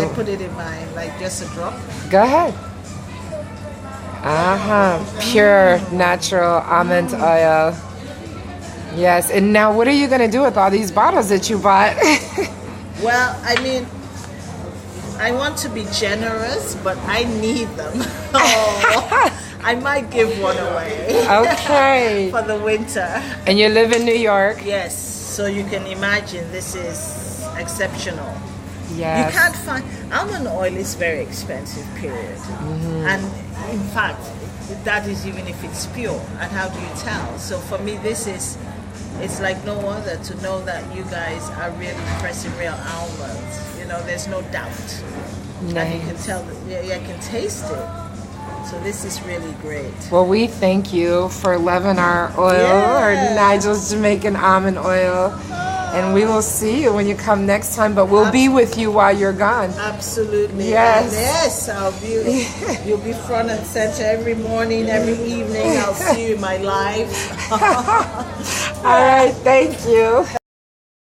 I put it in mine, like just a drop. Go ahead. Pure natural almond oil. Yes. And now what are you going to do with all these bottles that you bought? Well, I mean, I want to be generous, but I need them. I might give one away. Okay. For the winter. And you live in New York? Yes. So you can imagine this is exceptional. Yes. You can't find almond oil is very expensive, period. And in fact, that is even if it's pure. And how do you tell? So for me, it's like no other to know that you guys are really pressing real almonds. You know, there's no doubt. Nice. And you can tell that, I can taste it. So this is really great. Well, we thank you for loving our oil, our Nigel's Jamaican almond oil. And we will see you when you come next time, but we'll be with you while you're gone. Absolutely. Yes. Yes, you'll be front and center every morning, every evening. I'll see you in my life. All right, thank you.